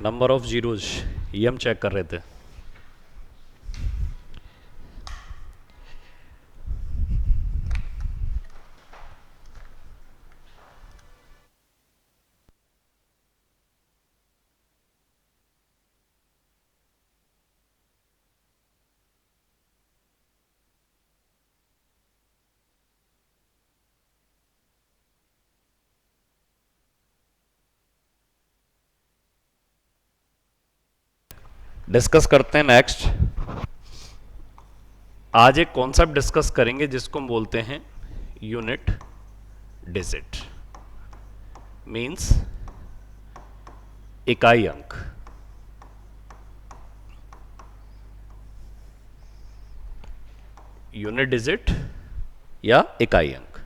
Number of zeros ये हम check कर रहे थे। डिस्कस करते हैं नेक्स्ट। आज एक कॉन्सेप्ट डिस्कस करेंगे जिसको हम बोलते हैं यूनिट डिजिट, मींस इकाई अंक। यूनिट डिजिट या इकाई अंक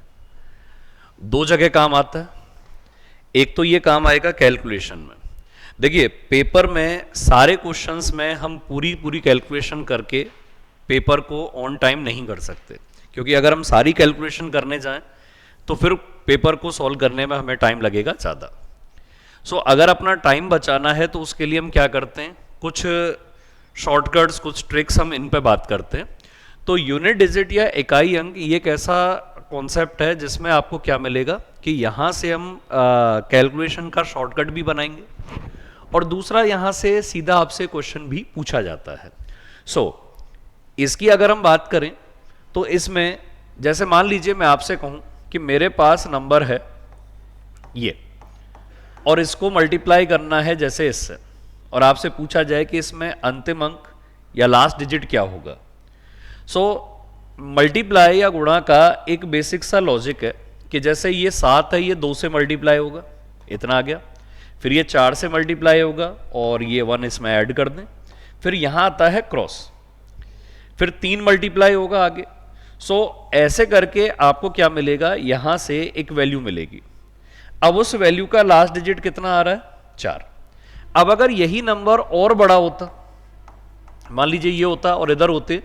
दो जगह काम आता है। एक तो ये काम आएगा कैलकुलेशन में। देखिए पेपर में सारे क्वेश्चंस में हम पूरी कैलकुलेशन करके पेपर को ऑन टाइम नहीं कर सकते, क्योंकि अगर हम सारी कैलकुलेशन करने जाएं तो फिर पेपर को सॉल्व करने में हमें टाइम लगेगा ज़्यादा। सो अगर अपना टाइम बचाना है तो उसके लिए हम क्या करते हैं, कुछ शॉर्टकट्स, कुछ ट्रिक्स हम इन पे बात करते हैं। तो यूनिट डिजिट या इकाई अंक ये एक ऐसा कॉन्सेप्ट है जिसमें आपको क्या मिलेगा कि यहाँ से हम कैलकुलेशन का शॉर्टकट भी बनाएंगे और दूसरा यहाँ से सीधा आपसे क्वेश्चन भी पूछा जाता है। सो इसकी अगर हम बात करें तो इसमें जैसे मान लीजिए मैं आपसे कहूँ कि मेरे पास नंबर है ये और इसको मल्टीप्लाई करना है जैसे इससे, और आपसे पूछा जाए कि इसमें अंतिम अंक या लास्ट डिजिट क्या होगा। सो मल्टीप्लाई या गुणा का एक बेसिक सा लॉजिक है कि जैसे ये 7 है, ये 2 से मल्टीप्लाई होगा, इतना आ गया। फिर ये 4 से मल्टीप्लाई होगा और ये 1 इसमें ऐड कर दें। फिर यहाँ आता है क्रॉस, फिर 3 मल्टीप्लाई होगा आगे। सो ऐसे करके आपको क्या मिलेगा, यहाँ से एक वैल्यू मिलेगी। अब उस वैल्यू का लास्ट डिजिट कितना आ रहा है, 4। अब अगर यही नंबर और बड़ा होता, मान लीजिए ये होता और इधर होते,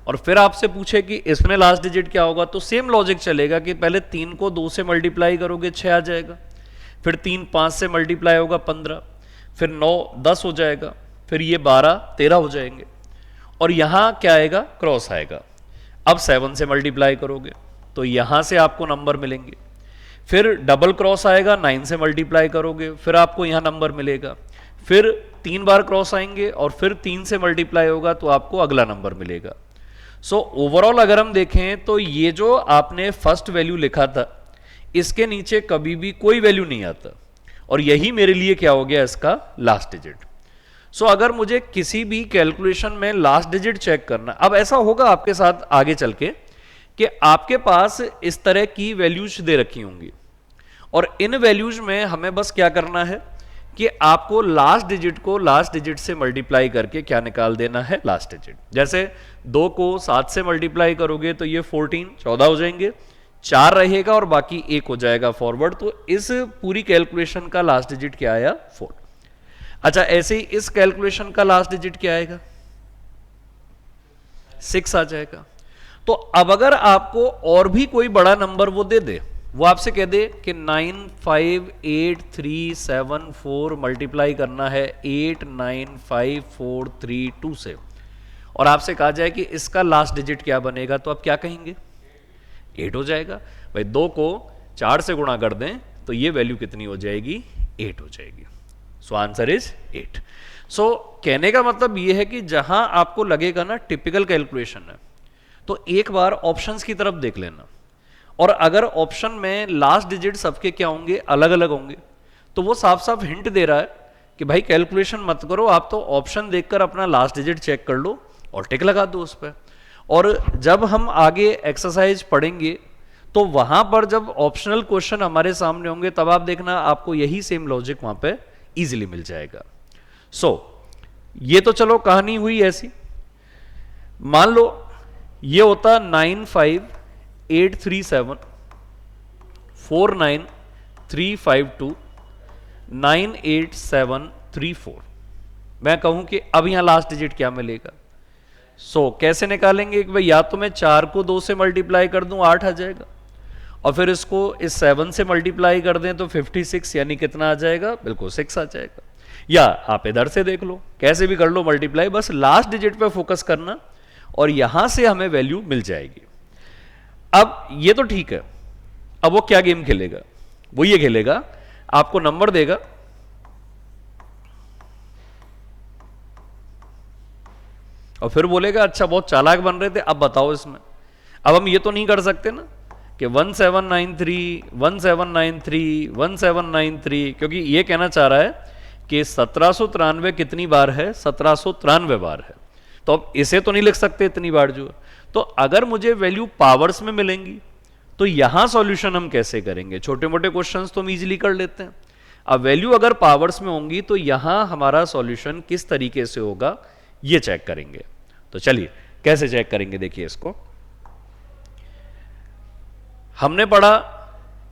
और फिर आपसे पूछे कि इसमें लास्ट डिजिट क्या होगा, तो सेम लॉजिक चलेगा कि पहले 3 को 2 से मल्टीप्लाई करोगे 6 आ जाएगा, फिर 3 5 से मल्टीप्लाई होगा 15, फिर 9 10 हो जाएगा, फिर ये 12 13 हो जाएंगे, और यहां क्या आएगा, क्रॉस आएगा। अब 7 से मल्टीप्लाई करोगे तो यहां से आपको नंबर मिलेंगे। फिर डबल क्रॉस आएगा, 9 से मल्टीप्लाई करोगे फिर आपको यहां नंबर मिलेगा। फिर 3 बार क्रॉस आएंगे और फिर 3 से मल्टीप्लाई होगा तो आपको अगला नंबर मिलेगा। सो ओवरऑल अगर हम देखें तो ये जो आपने फर्स्ट वैल्यू लिखा था इसके नीचे कभी भी कोई वैल्यू नहीं आता, और यही मेरे लिए क्या हो गया, इसका लास्ट डिजिट। सो अगर मुझे किसी भी कैलकुलेशन में लास्ट डिजिट चेक करना, अब ऐसा होगा आपके साथ आगे चल के कि आपके पास इस तरह की वैल्यूज दे रखी होंगी, और इन वैल्यूज में हमें बस क्या करना है कि आपको लास्ट डिजिट को लास्ट डिजिट से मल्टीप्लाई करके क्या निकाल देना है, लास्ट डिजिट। जैसे 2 को 7 से मल्टीप्लाई करोगे तो ये 14 हो जाएंगे, 4 रहेगा और बाकी 1 हो जाएगा फॉरवर्ड। तो इस पूरी कैलकुलेशन का लास्ट डिजिट क्या आया, 4। अच्छा ऐसे ही इस कैलकुलेशन का लास्ट डिजिट क्या आएगा, 6 आ जाएगा। तो अब अगर आपको और भी कोई बड़ा नंबर वो दे दे, वो आपसे कह दे कि 95837 मल्टीप्लाई करना है 895432 से, और आपसे कहा जाए कि इसका लास्ट डिजिट क्या बनेगा, तो आप क्या कहेंगे, 8 हो जाएगा। भाई 2 को 4 से गुणा कर दें तो ये वैल्यू कितनी हो जाएगी, 8 हो जाएगी। So answer is 8। सो कहने का मतलब ये है कि जहां आपको लगेगा ना टिपिकल कैलकुलेशन है, तो एक बार ऑप्शंस की तरफ देख लेना, और अगर ऑप्शन में लास्ट डिजिट सबके क्या होंगे, अलग अलग होंगे, तो वो साफ साफ हिंट दे रहा है कि भाई कैलकुलेशन मत करो, आप तो ऑप्शन देखकर अपना लास्ट डिजिट चेक कर लो और टिक लगा दो उस पर। और जब हम आगे एक्सरसाइज पढ़ेंगे तो वहां पर जब ऑप्शनल क्वेश्चन हमारे सामने होंगे तब आप देखना आपको यही सेम लॉजिक वहां पे इजीली मिल जाएगा। सो ये तो चलो कहानी हुई ऐसी। मान लो ये होता 958374935298734। मैं कहूं कि अब यहां लास्ट डिजिट क्या मिलेगा। सो कैसे निकालेंगे कि भाई या तो मैं 4 को 2 से मल्टीप्लाई कर दूं 8 आ जाएगा, और फिर इसको इस 7 से मल्टीप्लाई कर दें तो 56 यानी कितना आ जाएगा, बिल्कुल 6 आ जाएगा। या आप इधर से देख लो, कैसे भी कर लो मल्टीप्लाई, बस लास्ट डिजिट पे फोकस करना और यहां से हमें वैल्यू मिल जाएगी। अब ये तो ठीक है, अब वो क्या गेम खेलेगा, वो ये खेलेगा, आपको नंबर देगा, और फिर बोलेगा अच्छा बहुत चालाक बन रहे थे, अब बताओ इसमें। अब हम ये तो नहीं कर सकते ना कि 1793 1793 1793, क्योंकि ये कहना चाह रहा है कि 1793 कितनी बार है, 1793 बार है, तो अब इसे तो नहीं लिख सकते इतनी बार जो है। तो अगर मुझे वैल्यू पावर्स में मिलेंगी तो यहां सॉल्यूशन हम कैसे करेंगे, छोटे मोटे क्वेश्चंस तो हम इजीली कर लेते हैं। अब वैल्यू अगर पावर्स में होंगी तो यहां हमारा सॉल्यूशन किस तरीके से होगा ये चेक करेंगे। तो चलिए कैसे चेक करेंगे, देखिए इसको हमने पढ़ा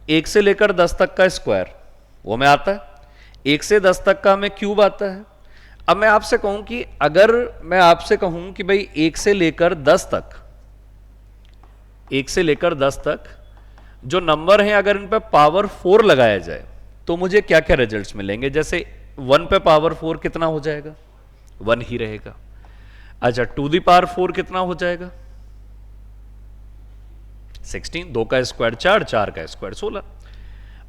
1 से लेकर 10 तक का स्क्वायर वो में आता है, 1 से 10 तक का हमें क्यूब आता है। अब मैं आपसे कहूं कि अगर मैं आपसे कहूं कि भाई 1 से लेकर 10 तक, 1 से लेकर 10 तक जो नंबर हैं अगर इन पे पावर 4 लगाया जाए तो मुझे क्या क्या रिजल्ट्स मिलेंगे। जैसे 1 पे पावर 4 कितना हो जाएगा, 1 ही रहेगा। अच्छा 2 दी पावर 4 कितना हो जाएगा, 16, 2 का स्क्वायर 4, 4 का स्क्वायर 16।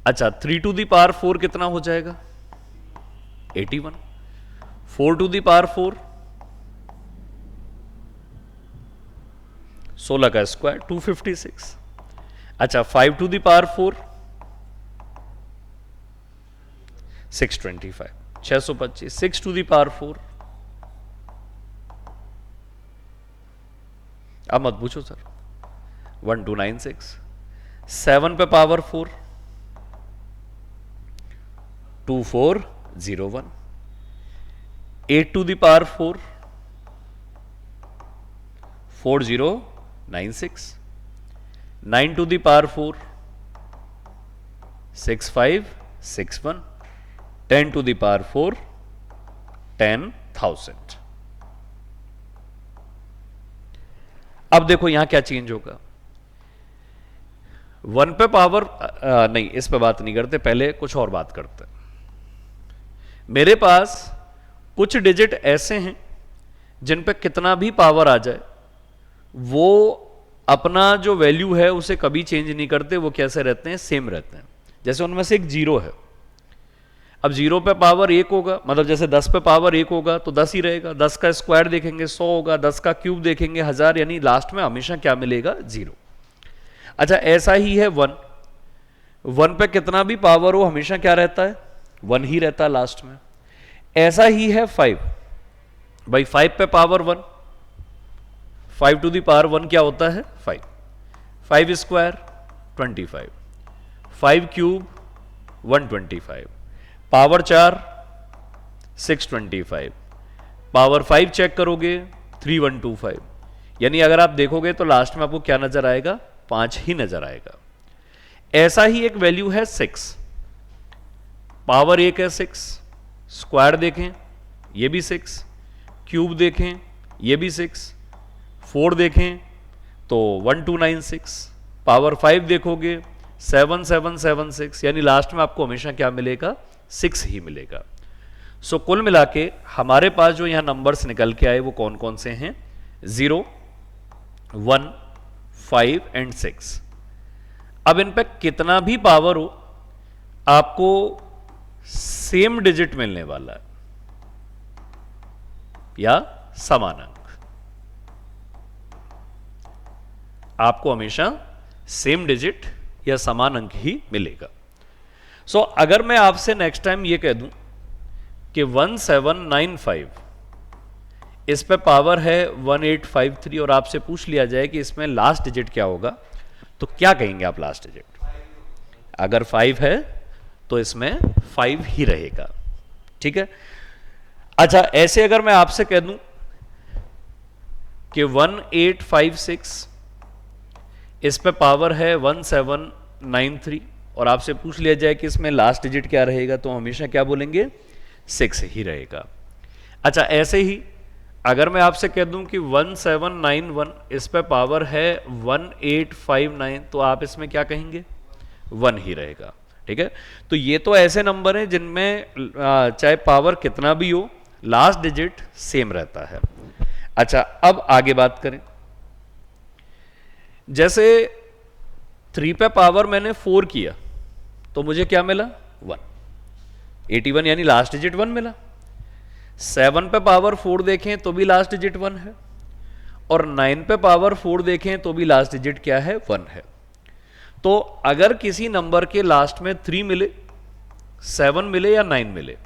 अच्छा 3 टू दी पावर 4 कितना हो जाएगा, 81। 4 टू दी पावर 4, 16 का स्क्वायर 256। अच्छा 5 to the power 4, 625, 625। 6 to the power 4, अब मत पूछो सर, 1296। 7 पे power 4, 2401। 8 to the power 4, 4096। 9 to the power 4, 6561। 10 to the power 4, 10,000। अब देखो यहां क्या चेंज होगा, 1 पे पावर नहीं, इस पे बात नहीं करते, पहले कुछ और बात करते हैं। मेरे पास कुछ डिजिट ऐसे हैं जिन पे कितना भी पावर आ जाए वो अपना जो वैल्यू है उसे कभी चेंज नहीं करते, वो कैसे रहते हैं, सेम रहते हैं। जैसे उनमें से एक 0 है, अब 0 पे पावर 1 होगा, मतलब जैसे 10 पे पावर 1 होगा तो 10 ही रहेगा, 10 का स्क्वायर देखेंगे 100 होगा, 10 का क्यूब देखेंगे 1000, यानी लास्ट में हमेशा क्या मिलेगा, 0। अच्छा ऐसा ही है 1, 1 पे कितना भी पावर हो हमेशा क्या रहता है, 1 ही रहता है लास्ट में। ऐसा ही है 5, भाई 5 पे पावर 1, 5 टू दी पावर 1 क्या होता है, 5। 5 square 25, 5 cube 125, power 4 625, power 5 check करोगे 3125, यानी अगर आप देखोगे तो लास्ट में आपको क्या नजर आएगा, 5 ही नजर आएगा। ऐसा ही एक वैल्यू है 6, पावर 1 है 6, स्क्वायर देखें ये भी 6, क्यूब देखें ये भी 6, 4 देखें तो 1296, पावर 5 देखोगे 7776, यानी लास्ट में आपको हमेशा क्या मिलेगा, 6 ही मिलेगा। सो कुल मिला के हमारे पास जो यहां नंबर्स निकल के आए वो कौन कौन से हैं, 0 1 5 एंड 6। अब इन पे कितना भी पावर हो आपको सेम डिजिट मिलने वाला है या समान अंक, आपको हमेशा सेम डिजिट या समान अंक ही मिलेगा। सो अगर मैं आपसे नेक्स्ट टाइम ये कह दूं कि 1795 इस पे पावर है 1853 और आपसे पूछ लिया जाए कि इसमें लास्ट डिजिट क्या होगा, तो क्या कहेंगे आप लास्ट डिजिट? अगर 5 है तो इसमें 5 ही रहेगा, ठीक है। अच्छा ऐसे अगर मैं आपसे कह दूं कि 1856 इस पे पावर है 1793 और आपसे पूछ लिया जाए कि इसमें लास्ट डिजिट क्या रहेगा, तो हमेशा क्या बोलेंगे, 6 ही रहेगा। अच्छा ऐसे ही अगर मैं आपसे कह दूं कि 1791 इस पे पावर है 1859 तो आप इसमें क्या कहेंगे, 1 ही रहेगा। ठीक है, तो ये तो ऐसे नंबर हैं जिनमें चाहे पावर कितना भी हो, लास्ट डिजिट सेम रहता है। अच्छा, अब आगे बात करें। जैसे 3 पे पावर मैंने 4 किया तो मुझे क्या मिला? 1, 81 यानी लास्ट डिजिट 1 मिला। 7 पे पावर 4 देखें तो भी लास्ट डिजिट 1 है, और 9 पे पावर 4 देखें तो भी लास्ट डिजिट क्या है? 1 है। तो अगर किसी नंबर के लास्ट में 3 मिले, 7 मिले या 9 मिले,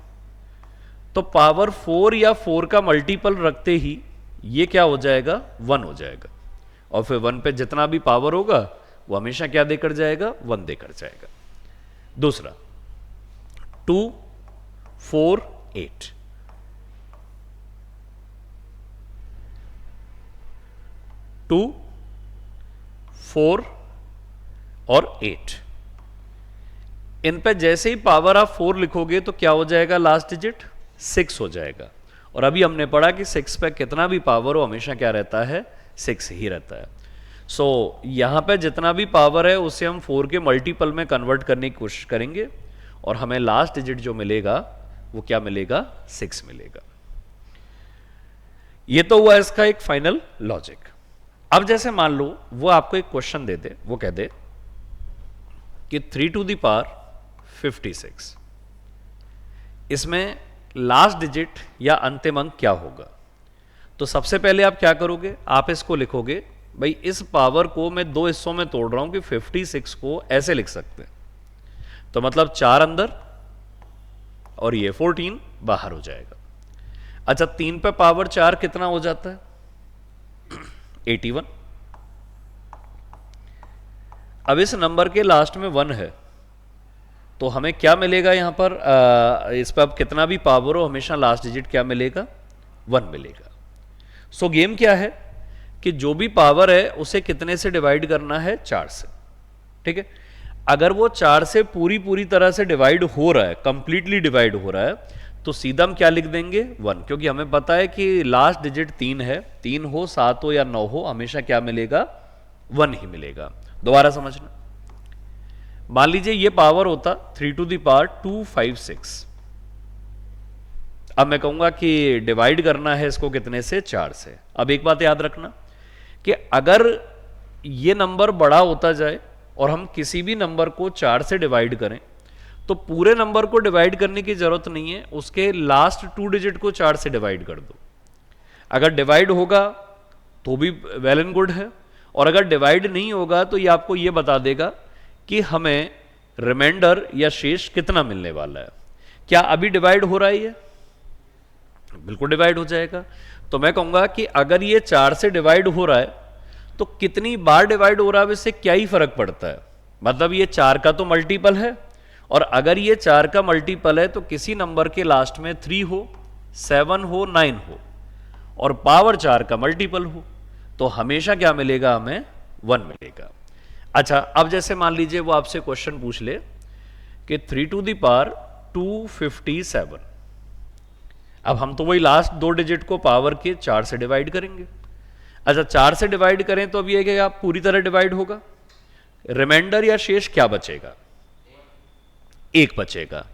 तो पावर 4 या 4 का मल्टीपल रखते ही ये क्या हो जाएगा? 1 हो जाएगा। और फिर 1 पे जितना भी पावर होगा वो हमेशा क्या देकर जाएगा? 1 देकर जाएगा। दूसरा 2, 4, 8। 2, 4 और 8, इन पे जैसे ही पावर आप 4 लिखोगे तो क्या हो जाएगा? लास्ट डिजिट 6 हो जाएगा। और अभी हमने पढ़ा कि 6 पे कितना भी पावर हो हमेशा क्या रहता है? 6 ही रहता है। सो यहां पे जितना भी पावर है उसे हम 4 के मल्टीपल में कन्वर्ट करने की कोशिश करेंगे और हमें लास्ट डिजिट जो मिलेगा वो क्या मिलेगा? 6 मिलेगा। ये तो हुआ इसका एक फाइनल लॉजिक। अब जैसे मान लो वो आपको एक क्वेश्चन दे दे, वो कह दे कि 3 टू द पावर 56, इसमें लास्ट डिजिट या अंतिम अंक क्या होगा? तो सबसे पहले आप क्या करोगे? आप इसको लिखोगे, भाई इस पावर को मैं 2 हिस्सों में तोड़ रहा हूं कि 56 को ऐसे लिख सकते हैं, तो मतलब 4 अंदर और ये 14 बाहर हो जाएगा। अच्छा, 3 पे पावर 4 कितना हो जाता है? 81। अब इस नंबर के लास्ट में 1 है तो हमें क्या मिलेगा यहां पर? इस पर अब कितना भी पावर हो हमेशा लास्ट डिजिट क्या मिलेगा? 1 मिलेगा। सो गेम क्या है कि जो भी पावर है उसे कितने से डिवाइड करना है? 4 से। ठीक है, अगर वो 4 से पूरी तरह से डिवाइड हो रहा है, कंप्लीटली डिवाइड हो रहा है, तो सीधा हम क्या लिख देंगे? 1, क्योंकि हमें पता है कि लास्ट डिजिट 3 है। 3 हो, 7 हो या 9 हो, हमेशा क्या मिलेगा? 1 ही मिलेगा। दोबारा समझना, मान लीजिए ये पावर होता 3 टू द पावर 256। अब मैं कहूंगा कि डिवाइड करना है इसको कितने से? 4 से। अब एक बात याद रखना कि अगर ये नंबर बड़ा होता जाए और हम किसी भी नंबर को 4 से डिवाइड करें तो पूरे नंबर को डिवाइड करने की जरूरत नहीं है, उसके लास्ट 2 डिजिट को 4 से डिवाइड कर दो। अगर डिवाइड होगा तो भी वेल एंड गुड है, और अगर डिवाइड नहीं होगा तो ये आपको ये बता देगा कि हमें रिमाइंडर या शेष कितना मिलने वाला है। क्या अभी डिवाइड हो रहा है? ये बिल्कुल डिवाइड हो जाएगा। तो मैं कहूंगा कि अगर ये 4 से डिवाइड हो रहा है तो कितनी बार डिवाइड हो रहा है इससे क्या ही फर्क पड़ता है? मतलब ये 4 का तो मल्टीपल है, और अगर ये 4 का मल्टीपल है तो किसी नंबर के लास्ट में 3 हो, 7 हो, 9 हो और पावर 4 का मल्टीपल हो, तो हमेशा क्या मिलेगा? हमें 1 मिलेगा। अच्छा, अब जैसे मान लीजिए वो आपसे क्वेश्चन पूछ ले कि 3 टू द पावर 257। अब हम तो वही लास्ट 2 डिजिट को पावर के 4 से डिवाइड करेंगे। अच्छा, 4 से डिवाइड करें तो अब ये क्या पूरी तरह डिवाइड होगा? रिमाइंडर या शेष क्या बचेगा? 1 बचेगा।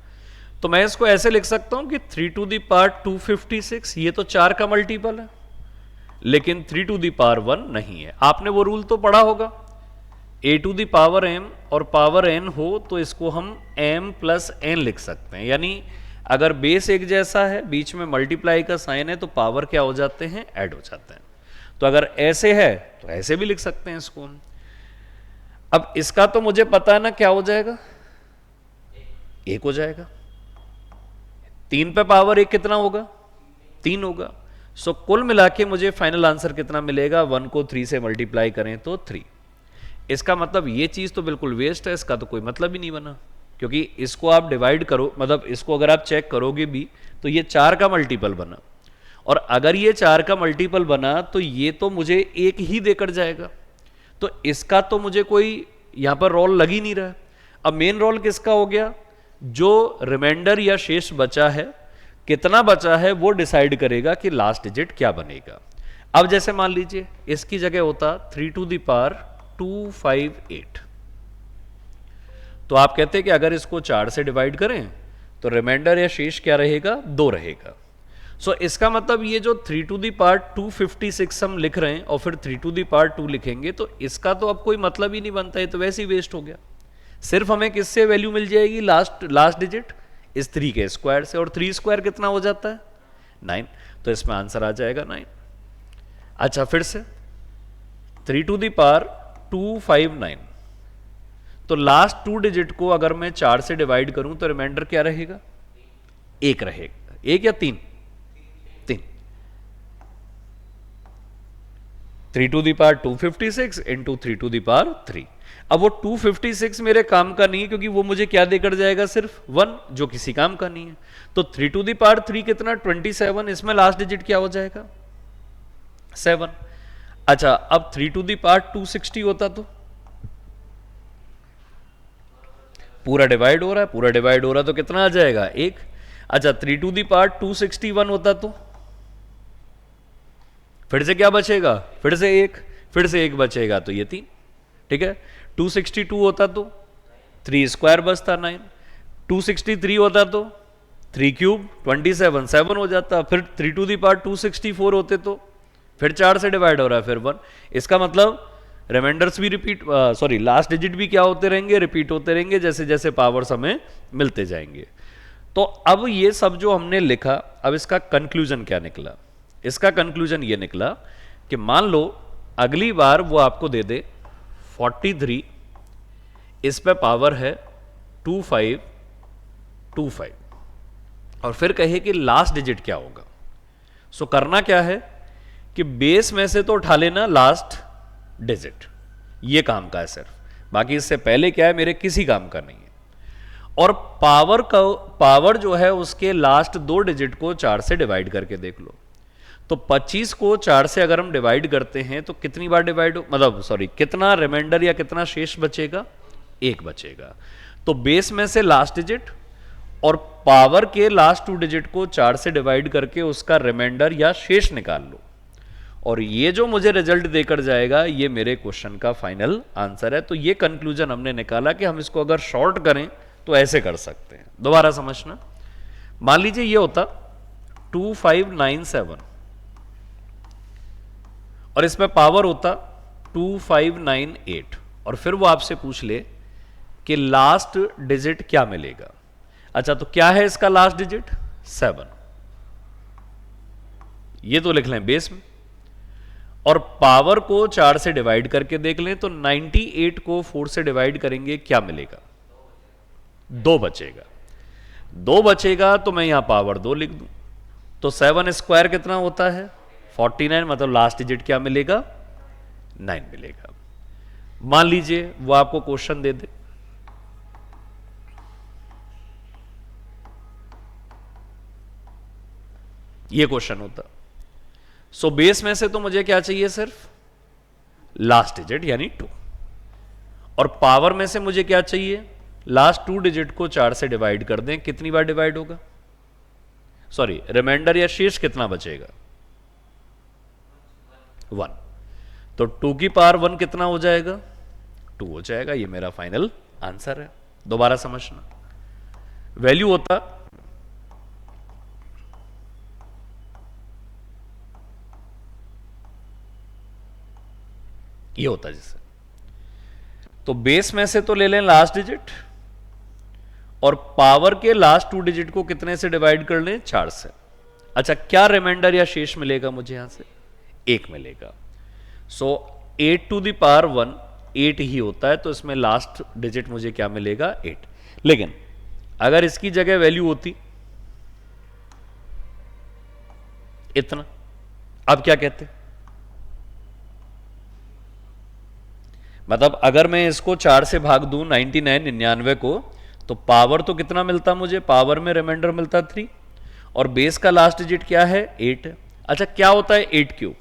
तो मैं इसको ऐसे लिख सकता हूं कि 3 टू द पावर 256, ये तो 4 का मल्टीपल है, लेकिन 3 टू द पावर 1 नहीं है। आपने वो रूल तो पढ़ा होगा, a to the power m और पावर n हो तो इसको हम m प्लस n लिख सकते हैं। यानी अगर बेस एक जैसा है, बीच में मल्टीप्लाई का साइन है, तो पावर क्या हो जाते हैं? ऐड हो जाते हैं। तो अगर ऐसे है तो ऐसे भी लिख सकते हैं इसको। अब इसका तो मुझे पता है ना क्या हो जाएगा? 1 हो जाएगा। 3 पे पावर 1 कितना होगा? 3 होगा। सो कुल मिला के मुझे फाइनल आंसर कितना मिलेगा? 1 को 3 से मल्टीप्लाई करें तो 3। इसका मतलब ये चीज तो बिल्कुल वेस्ट है, इसका तो कोई मतलब ही नहीं बना, क्योंकि इसको आप डिवाइड करो, मतलब इसको अगर आप चेक करोगे भी तो ये 4 का मल्टीपल बना, और अगर ये 4 का मल्टीपल बना तो ये तो मुझे 1 ही देकर जाएगा। तो इसका तो मुझे कोई यहां पर रोल लग ही नहीं रहा है। अब मेन रोल किसका हो गया? जो रिमाइंडर या शेष बचा है, कितना बचा है वो डिसाइड करेगा कि लास्ट डिजिट क्या बनेगा। अब जैसे मान लीजिए इसकी जगह होता 3 टू द पावर 258, तो आप कहते हैं कि अगर इसको 4 से डिवाइड करें तो रिमाइंडर या शेष क्या रहेगा, 2 रहेगा। सो इसका मतलब ये जो 3 टू दी पावर 256 हम लिख रहे हैं और फिर 3 टू दी पावर 2 लिखेंगे तो इसका तो अब कोई मतलब ही नहीं बनता है, तो वैसे ही वेस्ट हो गया। सिर्फ हमें किससे वैल्यू मिल जाएगी, लास्ट डिजिट इस 3 के स्क्वायर से, और 3 स्क्वायर कितना हो जाता है, 9। तो इसमें आंसर आ जाएगा 9। अच्छा फिर से 3 टू दी पावर 259, तो लास्ट 2 डिजिट को अगर मैं 4 से डिवाइड करूं तो रिमाइंडर क्या रहेगा, 1 रहेगा। 1 या 3, 3 to the power 256 into 3 to the power 3। अब वो 256 मेरे काम का नहीं है क्योंकि वो मुझे क्या देकर जाएगा, सिर्फ 1, जो किसी काम का नहीं है। तो 3 टू दी पावर 3 कितना, 27। इसमें लास्ट डिजिट क्या हो जाएगा, 7। अच्छा अब 3 टू दी पावर 260 होता तो पूरा डिवाइड हो रहा है, पूरा डिवाइड हो रहा है तो कितना आ जाएगा, 1। अच्छा 3 टू दी पावर 261 होता तो फिर से क्या बचेगा, फिर से 1, फिर से 1 बचेगा तो ये 3। ठीक है, 262 होता तो 3 स्क्वायर बचता 9, 263 होता तो 3 क्यूब 27, 7 हो जाता। फिर 3 टू दी पावर 264 होते तो फिर 4 से डिवाइड हो रहा है, फिर 1। इसका मतलब रिमाइंडर्स भी रिपीट, सॉरी लास्ट डिजिट भी क्या होते रहेंगे, रिपीट होते रहेंगे जैसे जैसे पावर्स हमें मिलते जाएंगे। तो अब ये सब जो हमने लिखा, अब इसका कंक्लूजन क्या निकला, इसका कंक्लूजन ये निकला कि मान लो अगली बार वो आपको दे दे 43, इस पे पावर है 2525, और फिर कहे कि लास्ट डिजिट क्या होगा। सो करना क्या है कि बेस में से तो उठा लेना लास्ट डिजिट, ये काम का है सिर्फ, बाकी इससे पहले क्या है मेरे किसी काम का नहीं है। और पावर जो है उसके लास्ट 2 डिजिट को 4 से डिवाइड करके देख लो। तो 25 को 4 से अगर हम डिवाइड करते हैं तो कितनी बार डिवाइड, मतलब सॉरी कितना रिमाइंडर या कितना शेष बचेगा, 1 बचेगा। तो बेस में से लास्ट डिजिट और पावर के लास्ट 2 डिजिट को 4 से डिवाइड करके उसका रिमाइंडर या शेष निकाल लो, और ये जो मुझे रिजल्ट देकर जाएगा ये मेरे क्वेश्चन का फाइनल आंसर है। तो ये कंक्लूजन हमने निकाला कि हम इसको अगर शॉर्ट करें तो ऐसे कर सकते हैं। दोबारा समझना, मान लीजिए ये होता 2597 और इसमें पावर होता 2598, और फिर वो आपसे पूछ ले कि लास्ट डिजिट क्या मिलेगा। अच्छा तो क्या है इसका लास्ट डिजिट, 7, ये तो लिख लें बेस में, और पावर को 4 से डिवाइड करके देख लें तो 98 को 4 से डिवाइड करेंगे क्या मिलेगा, 2 बचेगा। 2 बचेगा तो मैं यहां पावर 2 लिख दूं, तो 7 स्क्वायर कितना होता है 49, मतलब लास्ट डिजिट क्या मिलेगा, 9 मिलेगा। मान लीजिए वो आपको क्वेश्चन दे दे ये क्वेश्चन होता, सो बेस में से तो मुझे क्या चाहिए, सिर्फ लास्ट डिजिट यानी 2, और पावर में से मुझे क्या चाहिए, लास्ट 2 डिजिट को 4 से डिवाइड कर दें, कितनी बार डिवाइड होगा, सॉरी रिमाइंडर या शेष कितना बचेगा, 1। तो 2 की पावर 1 कितना हो जाएगा, 2 हो जाएगा। ये मेरा फाइनल आंसर है। दोबारा समझना, वैल्यू होता ये होता जैसे, तो बेस में से तो ले लें लास्ट डिजिट और पावर के लास्ट 2 डिजिट को कितने से डिवाइड कर लें, 4 से। अच्छा क्या रिमाइंडर या शेष मिलेगा मुझे यहां से, 1 मिलेगा। सो 8 टू दी पावर 1 8 ही होता है, तो इसमें लास्ट डिजिट मुझे क्या मिलेगा, 8। लेकिन अगर इसकी जगह वैल्यू होती इतना, अब क्या कहते, मतलब अगर मैं इसको 4 से भाग दूं 99 को, तो पावर तो कितना मिलता मुझे, पावर में रिमाइंडर मिलता 3, और बेस का लास्ट डिजिट क्या है, 8 है। अच्छा क्या होता है 8 क्यूब,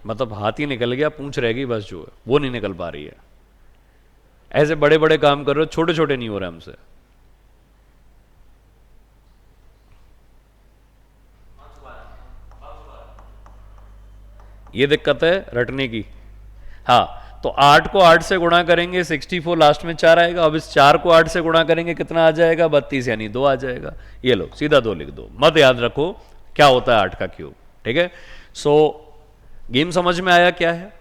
मतलब हाथ ही निकल गया, पूंछ रह गई बस, जो है वो नहीं निकल पा रही है। ऐसे बड़े बड़े काम कर रहे हो, छोटे छोटे नहीं हो रहे हमसे। ये दिक्कत है रटने की, हाँ, तो 8 को 8 से गुणा करेंगे 64, लास्ट में 4 आएगा। अब इस 4 को 8 से गुणा करेंगे कितना आ जाएगा? 32, यानी 2 आ जाएगा। ये लो सीधा 2 लिख दो, मत याद रखो क्या होता है 8 का क्यूब। ठीक है, सो गेम समझ में आया क्या है?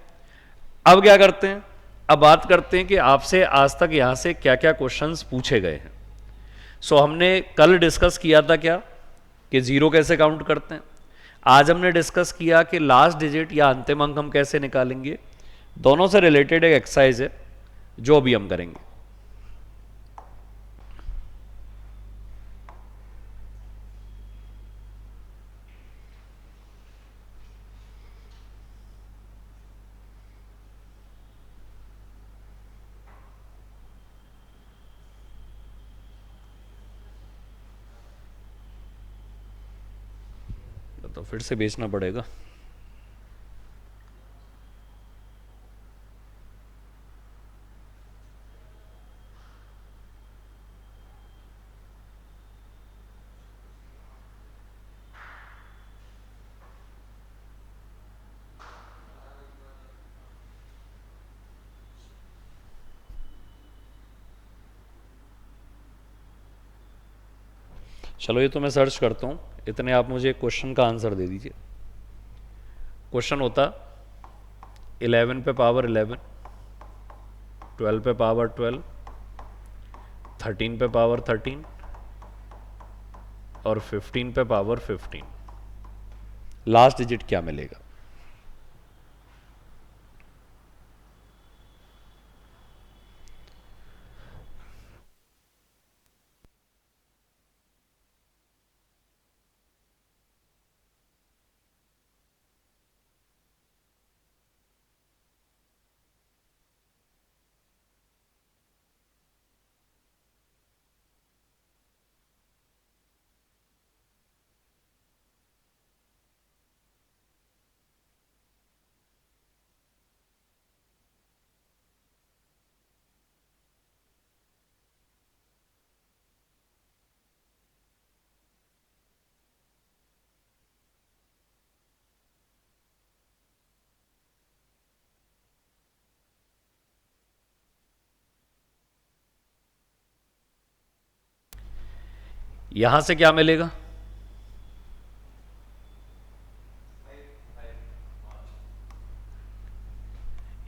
अब क्या करते हैं? अब बात करते हैं कि आपसे आज तक यहां से क्या क्या क्वेश्चंस पूछे गए हैं। सो हमने कल डिस्कस किया था क्या, कि जीरो कैसे काउंट करते हैं। आज हमने डिस्कस किया कि लास्ट डिजिट या अंतिम अंक हम कैसे निकालेंगे। दोनों से रिलेटेड एक एक्सरसाइज है जो अभी हम करेंगे। तो फिर से बेचना पड़ेगा। चलो ये तो मैं सर्च करता हूँ, इतने आप मुझे क्वेश्चन का आंसर दे दीजिए। क्वेश्चन होता 11 पे पावर 11, 12 पे पावर 12, 13 पे पावर 13 और 15 पे पावर 15। लास्ट डिजिट क्या मिलेगा? यहां से क्या मिलेगा?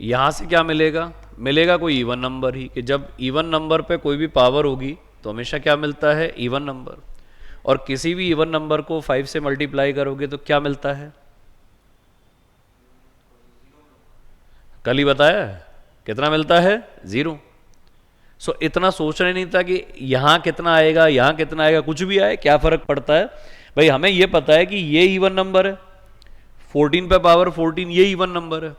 यहां से क्या मिलेगा? मिलेगा कोई इवन नंबर ही, कि जब इवन नंबर पे कोई भी पावर होगी तो हमेशा क्या मिलता है? Even number. और किसी भी इवन नंबर को 5 से मल्टीप्लाई करोगे तो क्या मिलता है? कल ही बताया कितना मिलता है? 0। सो इतना सोचना नहीं था कि यहां कितना आएगा, यहां कितना आएगा, कुछ भी आए क्या फर्क पड़ता है भाई। हमें यह पता है कि ये इवन नंबर है, 14 पे पावर 14 ये इवन नंबर है।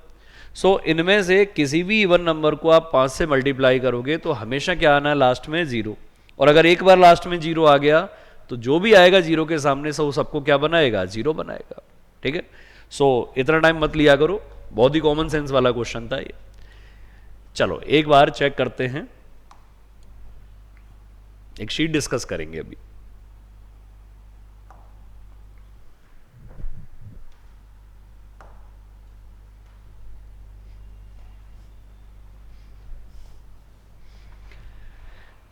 सो इनमें से किसी भी इवन नंबर को आप 5 से मल्टीप्लाई करोगे तो हमेशा क्या आना है? लास्ट में 0। और अगर एक बार लास्ट में 0 आ गया तो जो भी आएगा 0 के सामने से वो सबको क्या बनाएगा? 0 बनाएगा। ठीक है, सो इतना टाइम मत लिया करो, बहुत ही कॉमन सेंस वाला क्वेश्चन था ये। चलो एक बार चेक करते हैं, एक शीट डिस्कस करेंगे अभी।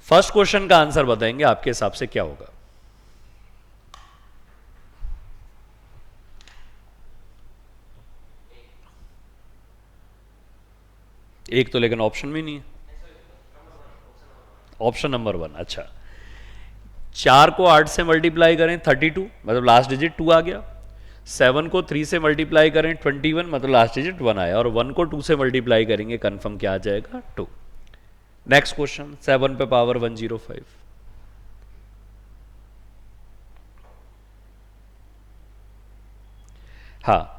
फर्स्ट क्वेश्चन का आंसर बताएंगे आपके हिसाब से क्या होगा। एक तो लेकिन ऑप्शन में नहीं है। Option number 1। अच्छा, 4 को 8 से मल्टीप्लाई करें 32, मतलब लास्ट डिजिट 2 आ गया। 7 को 3 से मल्टीप्लाई करें 21, मतलब लास्ट डिजिट 1 आया। और 1 को 2 से मल्टीप्लाई करेंगे, कंफर्म क्या आ जाएगा? 2। नेक्स्ट क्वेश्चन, 7 पे पावर 105। हाँ,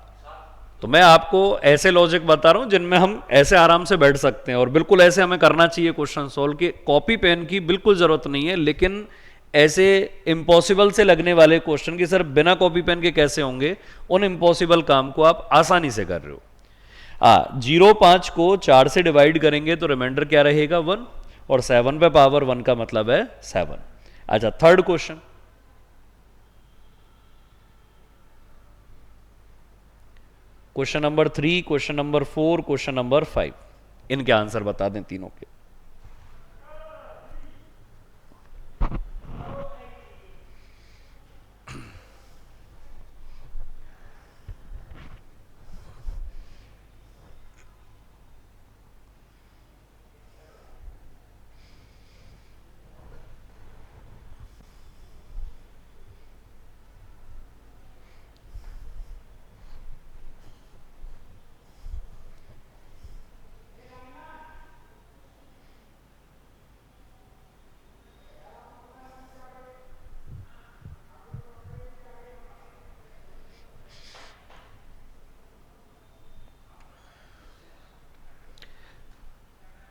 तो मैं आपको ऐसे लॉजिक बता रहा हूं जिनमें हम ऐसे आराम से बैठ सकते हैं, और बिल्कुल ऐसे हमें करना चाहिए क्वेश्चन सॉल्व के। कॉपी पेन की बिल्कुल जरूरत नहीं है, लेकिन ऐसे इम्पॉसिबल से लगने वाले क्वेश्चन की सर बिना कॉपी पेन के कैसे होंगे, उन इम्पॉसिबल काम को आप आसानी से कर रहे हो। 0.5 को 4 से डिवाइड करेंगे तो रिमाइंडर क्या रहेगा? 1। और 7 पे पावर 1 का मतलब है 7। अच्छा, third question, question number 3, question number 4, question number 5, इनके आंसर बता दें तीनों के।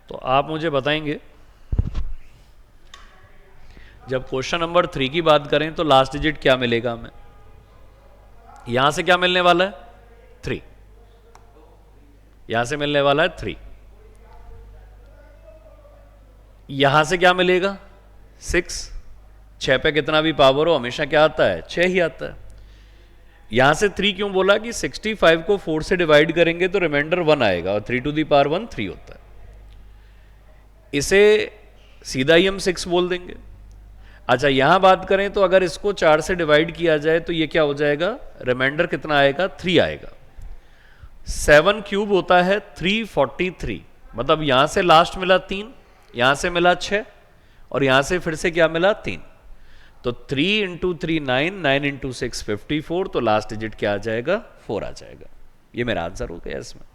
तो आप मुझे बताएंगे, जब क्वेश्चन नंबर 3 की बात करें तो लास्ट डिजिट क्या मिलेगा हमें? यहां से क्या मिलने वाला है? 3। यहां से मिलने वाला है 3। यहां से क्या मिलेगा? 6। 6 पे कितना भी पावर हो हमेशा क्या आता है? 6 ही आता है। यहां से 3 क्यों बोला? कि 65 को 4 से डिवाइड करेंगे तो रिमाइंडर 1 आएगा, और 3 टू दी पावर 1 3 होता है। इसे सीधा ही हम 6 बोल देंगे। अच्छा, यहां बात करें तो अगर इसको 4 से डिवाइड किया जाए तो ये क्या हो जाएगा? रिमाइंडर कितना आएगा? 3 आएगा। 7 क्यूब होता है 343, मतलब यहां से लास्ट मिला 3, यहां से मिला 6, और यहां से फिर से क्या मिला? 3। तो 3 इंटू 3 9, 9 इंटू 6 54, तो लास्ट डिजिट क्या आ जाएगा? 4 आ जाएगा। ये मेरा आंसर हो गया इसमें।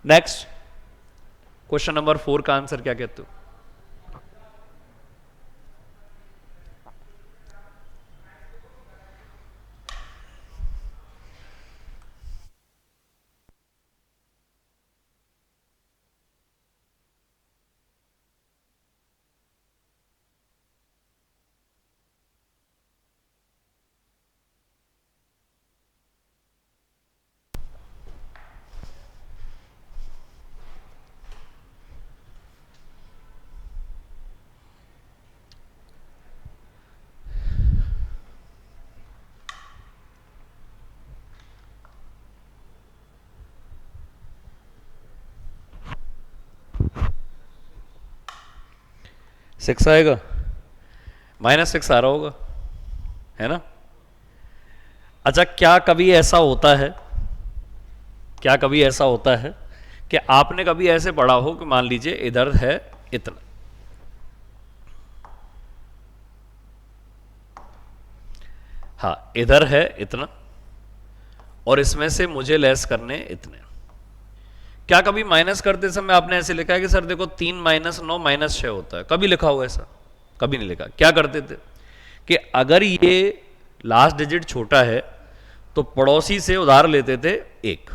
नेक्स्ट क्वेश्चन नंबर 4 का आंसर क्या कहते हो? सिक्स आएगा, -6 आ रहा होगा, है ना? अच्छा, क्या कभी ऐसा होता है, क्या कभी ऐसा होता है कि आपने कभी ऐसे पढ़ा हो कि मान लीजिए इधर है इतना, हाँ इधर है इतना, और इसमें से मुझे लेस करने इतने। क्या कभी माइनस करते समय आपने ऐसे लिखा है कि सर देखो 3 - 9 -6 होता है? कभी लिखा हुआ ऐसा? कभी नहीं लिखा। क्या करते थे कि अगर ये लास्ट डिजिट छोटा है तो पड़ोसी से उधार लेते थे 1,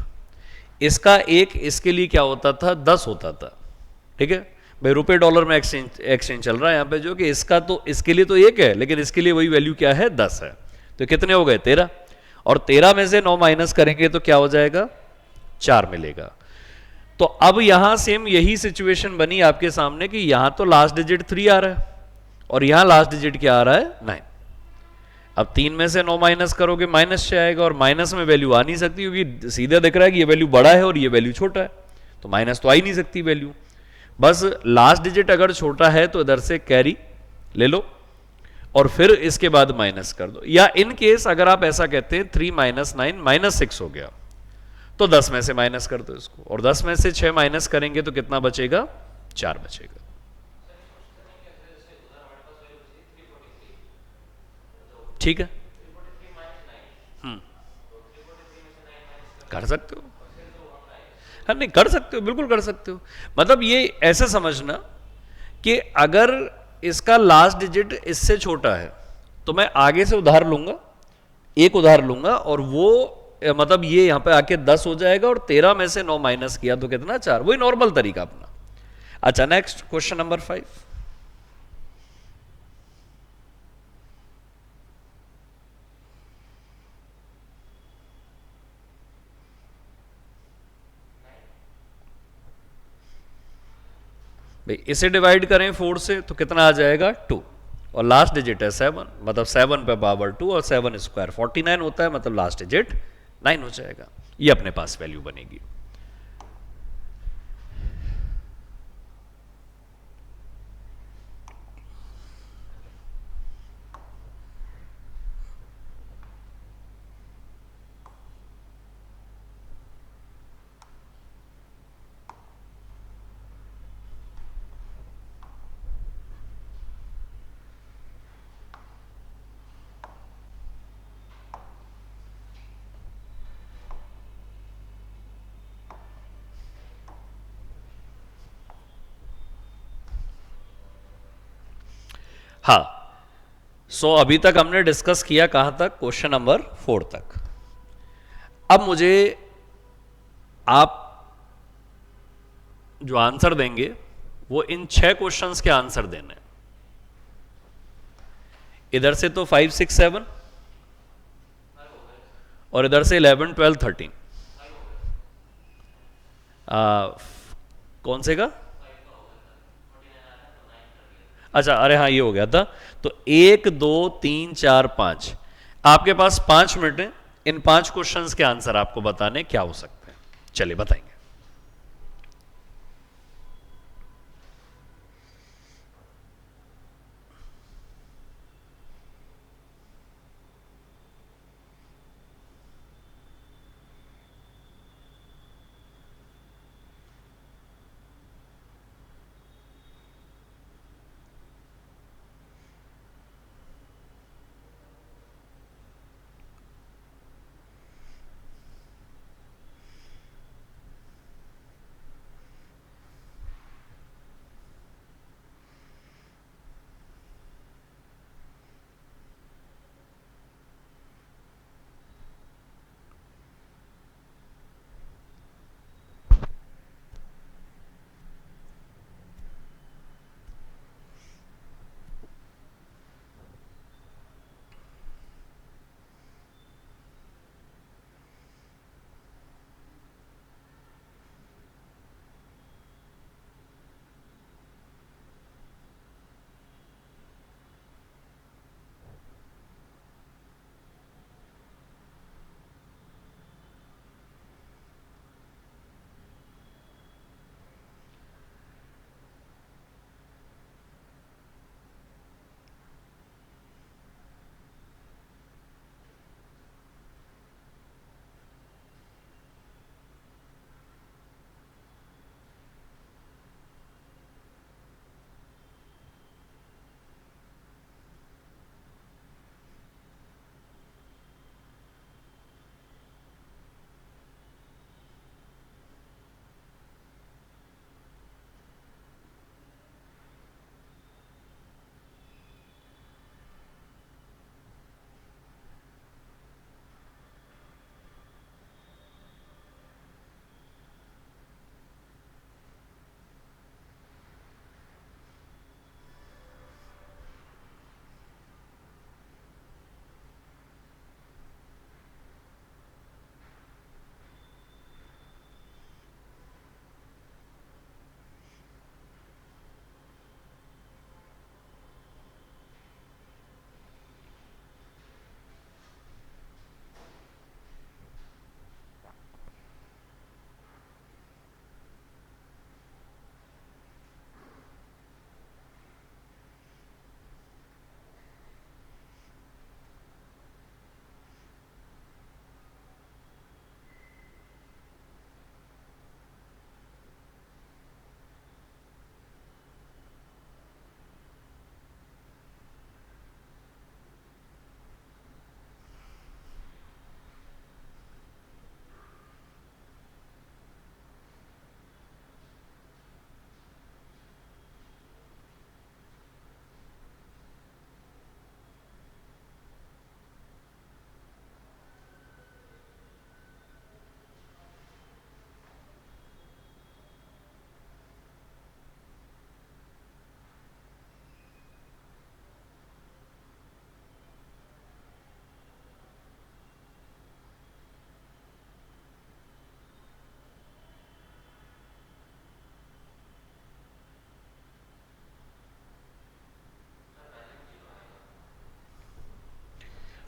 इसका 1 इसके लिए क्या होता था? 10 होता था। ठीक है भाई, रुपए डॉलर में एक्सचेंज चल रहा है यहाँ पे, जो कि इसका तो इसके लिए तो 1 है, लेकिन इसके लिए वही वैल्यू क्या है? 10 है। तो कितने हो गए? 13। और 13 में से 9 माइनस करेंगे तो क्या हो जाएगा? 4 मिलेगा। तो अब यहां सेम यही सिचुएशन बनी आपके सामने कि यहां तो लास्ट डिजिट 3 आ रहा है और यहां लास्ट डिजिट क्या आ रहा है? 9। अब 3 में से 9 माइनस करोगे -6 आएगा, और माइनस में वैल्यू आ नहीं सकती क्योंकि सीधा दिख रहा है कि ये वैल्यू बड़ा है और ये वैल्यू छोटा है, तो माइनस तो आ ही नहीं सकती वैल्यू। बस लास्ट डिजिट अगर छोटा है तो इधर से कैरी ले लो और फिर इसके बाद माइनस कर दो। या इन केस अगर आप ऐसा कहते हैं 3 - 9 -6 हो गया, तो 10 में से माइनस कर दो इसको, और 10 में से 6 माइनस करेंगे तो कितना बचेगा? 4 बचेगा। ठीक है, कर सकते हो। हाँ नहीं, कर सकते हो, बिल्कुल कर सकते हो। मतलब ये ऐसे समझना कि अगर इसका लास्ट डिजिट इससे छोटा है तो मैं आगे से उधार लूंगा, एक उधार लूंगा, और वो मतलब ये यहां पे आके 10 हो जाएगा, और 13 में से 9 माइनस किया तो कितना? 4। वही नॉर्मल तरीका अपना। अच्छा, नेक्स्ट क्वेश्चन नंबर 5। भाई इसे डिवाइड करें 4 से तो कितना आ जाएगा? 2, और लास्ट डिजिट है 7, मतलब 7 पे पावर 2 और 7 स्क्वायर 49 होता है, मतलब लास्ट डिजिट 9 हो जाएगा। ये अपने पास वैल्यू बनेगी। हाँ, सो अभी तक हमने डिस्कस किया कहां तक, क्वेश्चन नंबर 4 तक। अब मुझे आप जो आंसर देंगे वो इन 6 क्वेश्चंस के आंसर देने। इधर से तो 5 6 7 और इधर से 11 12 13। कौन से का? अच्छा, अरे हाँ, ये हो गया था। तो 1 2 3 4 5, आपके पास 5 मिनट है इन 5 क्वेश्चंस के आंसर आपको बताने क्या हो सकते हैं। चलिए बताएंगे।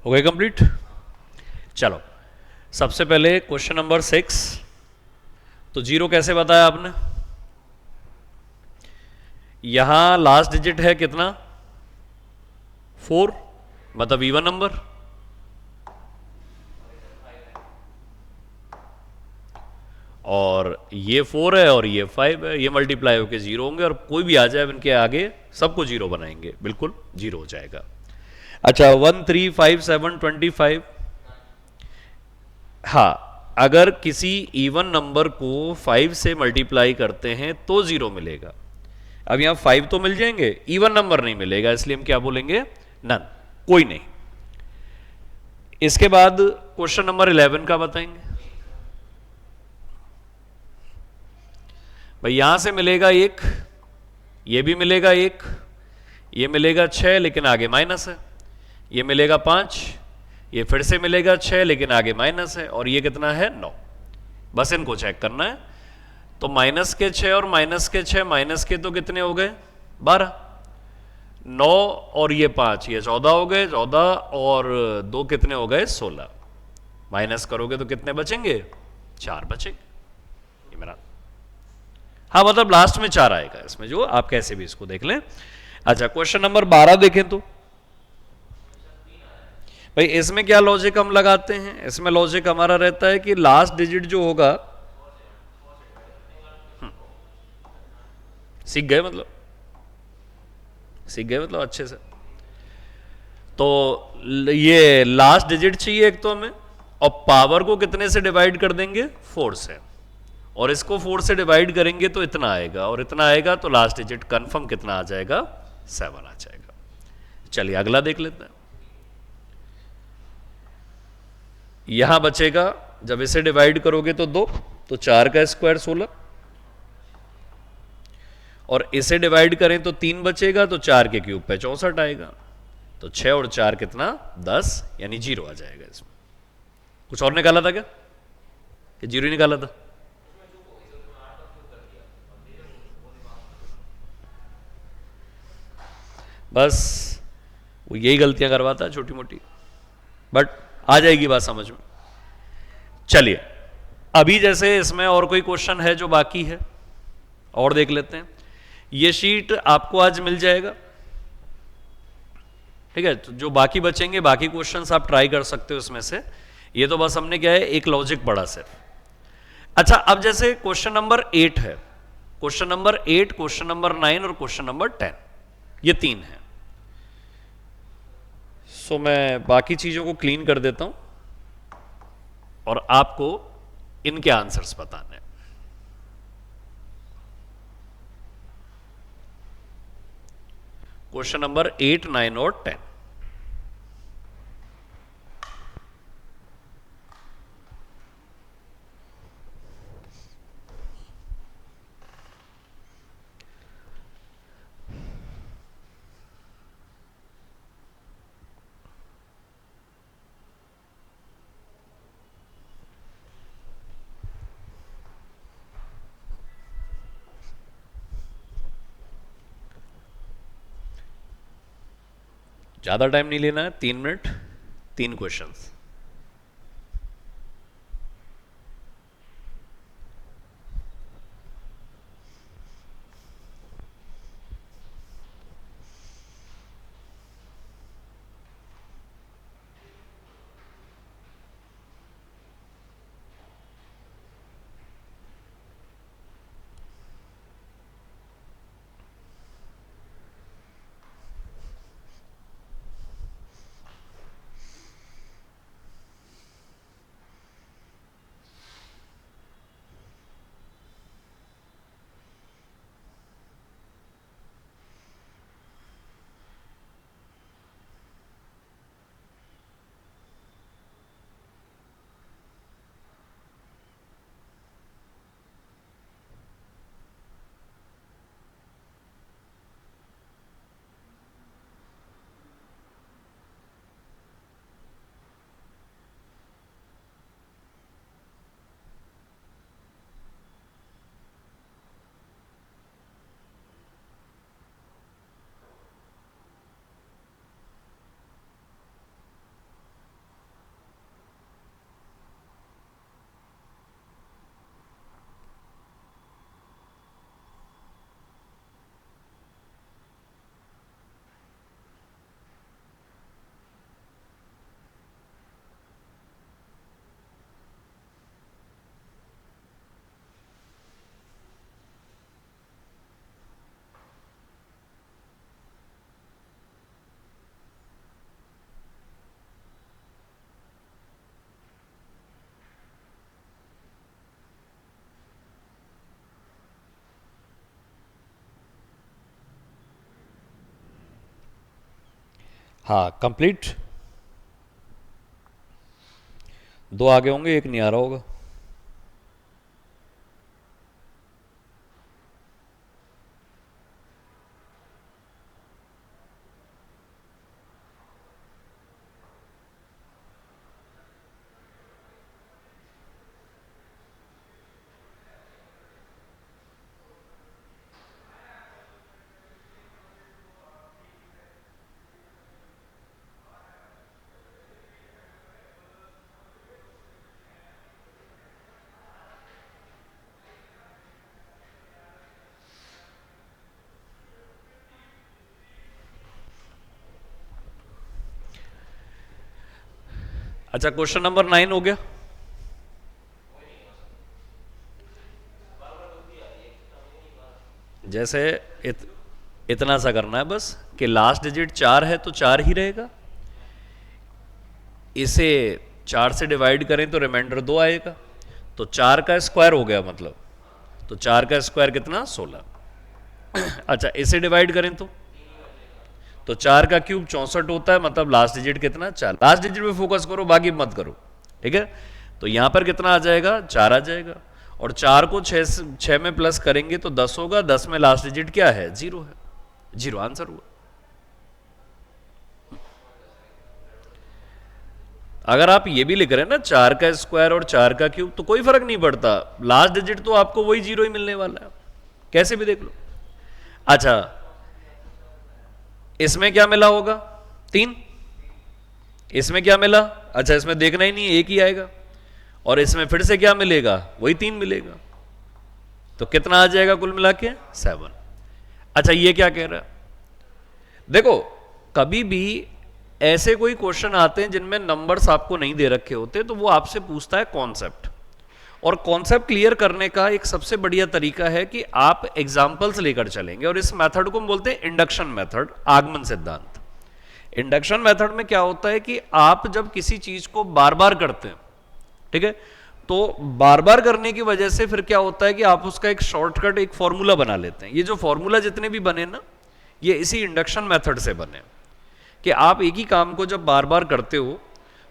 हो गए कंप्लीट? चलो, सबसे पहले क्वेश्चन नंबर 6, तो जीरो कैसे बताया आपने? यहां लास्ट डिजिट है कितना? 4, मतलब इवन नंबर। और ये 4 है और ये 5 है, ये मल्टीप्लाई होकर जीरो होंगे, और कोई भी आ जाए इनके आगे सबको जीरो बनाएंगे, बिल्कुल जीरो हो जाएगा। अच्छा, 1 3 5 7 25। हाँ, अगर किसी इवन नंबर को 5 से मल्टीप्लाई करते हैं तो जीरो मिलेगा। अब यहां 5 तो मिल जाएंगे, इवन नंबर नहीं मिलेगा, इसलिए हम क्या बोलेंगे? नन, कोई नहीं। इसके बाद क्वेश्चन नंबर 11 का बताएंगे। भाई यहां से मिलेगा एक, ये भी मिलेगा एक, ये मिलेगा 6 लेकिन आगे माइनस है, ये मिलेगा 5, ये फिर से मिलेगा 6 लेकिन आगे माइनस है, और ये कितना है? 9। बस इनको चेक करना है। तो माइनस के 6 और माइनस के 6, माइनस के तो कितने हो गए? 12। 9 और ये 5, ये 14 हो गए, 14 और 2 कितने हो गए? 16। माइनस करोगे तो कितने बचेंगे? 4 बचेंगे। ये मेरा, हाँ मतलब लास्ट में 4 आएगा इसमें, जो आप कैसे भी इसको देख लें। अच्छा, क्वेश्चन नंबर 12 देखें तो भाई इसमें क्या लॉजिक हम लगाते हैं? इसमें लॉजिक हमारा रहता है कि लास्ट डिजिट जो होगा, सीख गए मतलब, सीख गए मतलब अच्छे से। तो ये लास्ट डिजिट चाहिए एक तो हमें, और पावर को कितने से डिवाइड कर देंगे? 4 से, और इसको 4 से डिवाइड करेंगे तो इतना आएगा, और इतना आएगा तो लास्ट डिजिट कंफर्म कितना आ जाएगा? 7 आ जाएगा। चलिए अगला देख लेते हैं। यहां बचेगा, जब इसे डिवाइड करोगे तो 2, तो 4 का स्क्वायर 16, और इसे डिवाइड करें तो 3 बचेगा, तो 4 के क्यूब पे 64 आएगा। तो 6 और 4 कितना? 10, यानी जीरो आ जाएगा इसमें। कुछ और निकाला था क्या, कि जीरो ही निकाला था? बस वो यही गलतियां करवाता है छोटी मोटी, बट आ जाएगी बात समझ में। चलिए अभी जैसे इसमें और कोई क्वेश्चन है जो बाकी है, और देख लेते हैं। ये शीट आपको आज मिल जाएगा, ठीक है? तो जो बाकी बचेंगे, बाकी क्वेश्चंस आप ट्राई कर सकते हो इसमें से। ये तो बस हमने क्या है, एक लॉजिक पढ़ा सिर्फ। अच्छा, अब जैसे क्वेश्चन नंबर 8 है, क्वेश्चन नंबर 8, क्वेश्चन नंबर 9 और क्वेश्चन नंबर 10, ये 3 है। सो मैं बाकी चीजों को क्लीन कर देता हूं, और आपको इनके आंसर्स बताने हैं। क्वेश्चन नंबर 8, 9 और 10। ज़्यादा टाइम नहीं लेना है, 3 मिनट, 3 क्वेश्चंस। हाँ कंप्लीट, दो आगे होंगे, एक नहीं आ रहा होगा। अच्छा क्वेश्चन नंबर 9 हो गया। जैसे इतना सा करना है बस कि लास्ट डिजिट 4 है तो 4 ही रहेगा, इसे 4 से डिवाइड करें तो रिमाइंडर 2 आएगा, तो 4 का स्क्वायर हो गया मतलब, तो 4 का स्क्वायर कितना 16। अच्छा इसे डिवाइड करें तो 4 का क्यूब 64 होता है, मतलब लास्ट डिजिट कितना 4। लास्ट डिजिट पे फोकस करो, बाकी मत करो, ठीक है। तो यहां पर कितना आ जाएगा 4 आ जाएगा, और 4 को 6 में प्लस करेंगे तो 10 होगा, 10 में लास्ट डिजिट क्या है 0 है, 0 आंसर हुआ। अगर आप ये भी लिख रहे हैं ना 4 का स्क्वायर और 4 का क्यूब तो कोई फर्क नहीं पड़ता, लास्ट डिजिट तो आपको वही 0 ही मिलने वाला है, कैसे भी देख लो। अच्छा इसमें क्या मिला होगा 3, इसमें क्या मिला, अच्छा इसमें देखना ही नहीं, एक ही आएगा, और इसमें फिर से क्या मिलेगा वही 3 मिलेगा, तो कितना आ जाएगा कुल मिला के 7। अच्छा ये क्या कह रहा है, देखो कभी भी ऐसे कोई क्वेश्चन आते हैं जिनमें नंबर्स आपको नहीं दे रखे होते, तो वो आपसे पूछता है कॉन्सेप्ट, और कॉन्सेप्ट क्लियर करने का एक सबसे बढ़िया तरीका है कि आप एग्जाम्पल्स लेकर चलेंगे, और इस मेथड को हम बोलते हैं इंडक्शन मेथड, आगमन सिद्धांत। इंडक्शन मेथड में क्या होता है कि आप जब किसी चीज को बार बार करते हैं, ठीक है, तो बार बार करने की वजह से फिर क्या होता है कि आप उसका एक शॉर्टकट, एक फॉर्मूला बना लेते हैं। ये जो फॉर्मूला जितने भी बने ना, ये इसी इंडक्शन मेथड से बने, कि आप एक ही काम को जब बार बार करते हो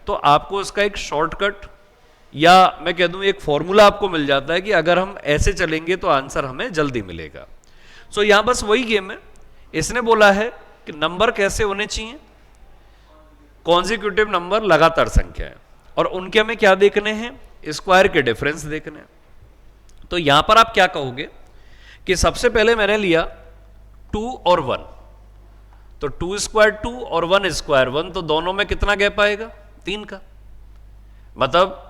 तो आपको इसका एक शॉर्टकट, या मैं कह दूं एक फॉर्मूला आपको मिल जाता है कि अगर हम ऐसे चलेंगे तो आंसर हमें जल्दी मिलेगा। सो यहां बस वही गेम है, इसने बोला है कि नंबर कैसे होने चाहिए, कॉन्जिक्यूटिव नंबर, लगातार संख्या है, और उनके हमें क्या देखने हैं, स्क्वायर के डिफरेंस देखने हैं। तो यहां पर आप क्या कहोगे कि सबसे पहले मैंने लिया 2 और 1, तो 2 स्क्वायर 2 और 1 स्क्वायर 1, तो दोनों में कितना गैप आएगा 3 का, मतलब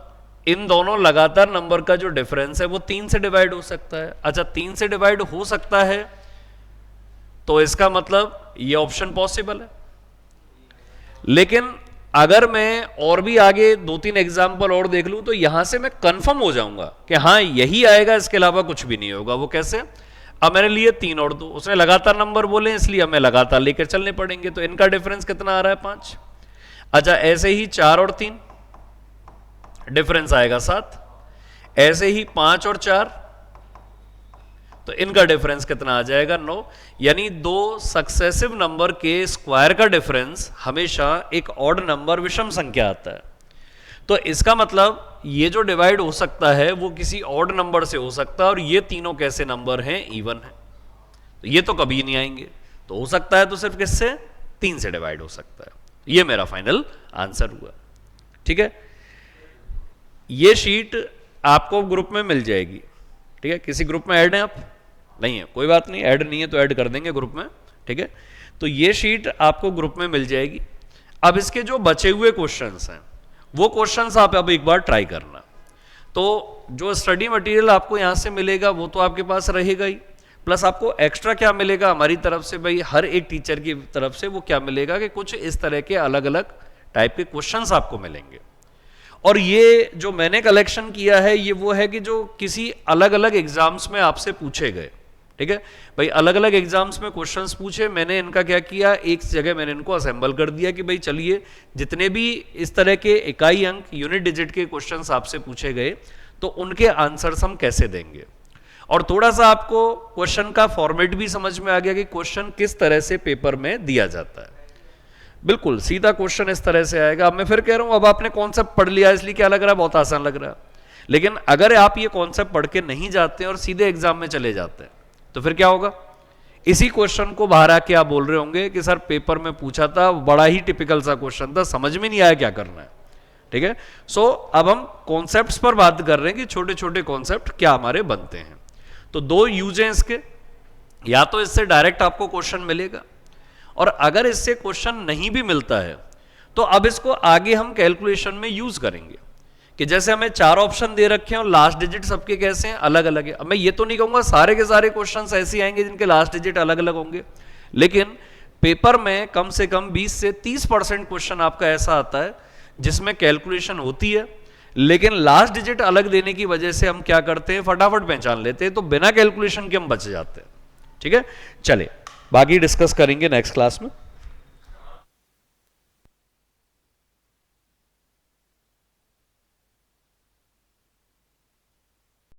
इन दोनों लगातार नंबर का जो डिफरेंस है वो 3 से डिवाइड हो सकता है। अच्छा 3 से डिवाइड हो सकता है तो इसका मतलब ये ऑप्शन पॉसिबल है, लेकिन अगर मैं और भी आगे 2-3 एग्जाम्पल और देख लूं तो यहां से मैं कंफर्म हो जाऊंगा कि हाँ यही आएगा, इसके अलावा कुछ भी नहीं होगा। वो कैसे, अब मैंने लिए 3 और 2, उसने लगातार नंबर बोले इसलिए हमें लगातार लेकर चलने पड़ेंगे, तो इनका डिफरेंस कितना आ रहा है 5। अच्छा ऐसे ही 4 और 3 डिफरेंस आएगा 7, ऐसे ही 5 और 4, तो इनका डिफरेंस कितना आ जाएगा 9। यानी दो सक्सेसिव नंबर के स्क्वायर का डिफरेंस हमेशा एक ऑड नंबर, विषम संख्या आता है। तो इसका मतलब ये जो डिवाइड हो सकता है वो किसी ऑड नंबर से हो सकता है, और ये तीनों कैसे नंबर हैं, इवन है, तो ये तो कभी नहीं आएंगे। तो हो सकता है तो सिर्फ किससे, 3 से डिवाइड हो सकता है। ये मेरा फाइनल आंसर हुआ, ठीक है। ये शीट आपको ग्रुप में मिल जाएगी, ठीक है। किसी ग्रुप में ऐड है आप, नहीं है, कोई बात नहीं, ऐड नहीं है तो ऐड कर देंगे ग्रुप में, ठीक है। तो ये शीट आपको ग्रुप में मिल जाएगी। अब इसके जो बचे हुए क्वेश्चंस हैं वो क्वेश्चंस आप अब एक बार ट्राई करना। तो जो स्टडी मटेरियल आपको यहां से मिलेगा वो तो आपके पास रहेगा ही, प्लस आपको एक्स्ट्रा क्या मिलेगा हमारी तरफ से, भाई हर एक टीचर की तरफ से वो क्या मिलेगा कि कुछ इस तरह के अलग अलग टाइप के क्वेश्चंस आपको मिलेंगे। और ये जो मैंने कलेक्शन किया है ये वो है कि जो किसी अलग अलग एग्जाम्स में आपसे पूछे गए, ठीक है भाई, अलग अलग एग्जाम्स में क्वेश्चंस पूछे, मैंने इनका क्या किया, एक जगह मैंने इनको असेंबल कर दिया कि भाई चलिए जितने भी इस तरह के इकाई अंक, यूनिट डिजिट के क्वेश्चंस आपसे पूछे गए तो उनके आंसर्स हम कैसे देंगे। और थोड़ा सा आपको क्वेश्चन का फॉर्मेट भी समझ में आ गया कि क्वेश्चन किस तरह से पेपर में दिया जाता है। बिल्कुल सीधा क्वेश्चन इस तरह से आएगा। अब मैं फिर कह रहा हूं, अब आपने कॉन्सेप्ट पढ़ लिया इसलिए क्या लग रहा है, बहुत आसान लग रहा है। लेकिन अगर आप ये कॉन्सेप्ट पढ़ के नहीं जाते हैं और सीधे एग्जाम में चले जाते हैं तो फिर क्या होगा? इसी क्वेश्चन को बाहर आके आप बोल रहे होंगे कि सर पेपर में पूछा था, बड़ा ही टिपिकल सा क्वेश्चन था, समझ में नहीं आया क्या करना है। ठीक है, सो अब हम कॉन्सेप्ट्स पर बात कर रहे हैं कि छोटे छोटे कॉन्सेप्ट क्या हमारे बनते हैं। तो दो यूज हैं इसके, या तो इससे डायरेक्ट आपको क्वेश्चन मिलेगा, और अगर इससे क्वेश्चन नहीं भी मिलता है तो अब इसको आगे हम कैलकुलेशन में यूज करेंगे कि जैसे हमें 4 ऑप्शन दे रखे हैं और लास्ट डिजिट सबके कैसे हैं, अलग अलग है। अब मैं ये तो नहीं कहूंगा सारे के सारे क्वेश्चंस ऐसे आएंगे जिनके लास्ट डिजिट अलग अलग होंगे, लेकिन पेपर में कम से कम 20 से 30% क्वेश्चन आपका ऐसा आता है जिसमें कैलकुलेशन होती है, लेकिन लास्ट डिजिट अलग देने की वजह से हम क्या करते हैं, फटाफट पहचान लेते हैं, तो बिना कैलकुलेशन के हम बच जाते हैं। ठीक है, चले बाकी डिस्कस करेंगे नेक्स्ट क्लास में।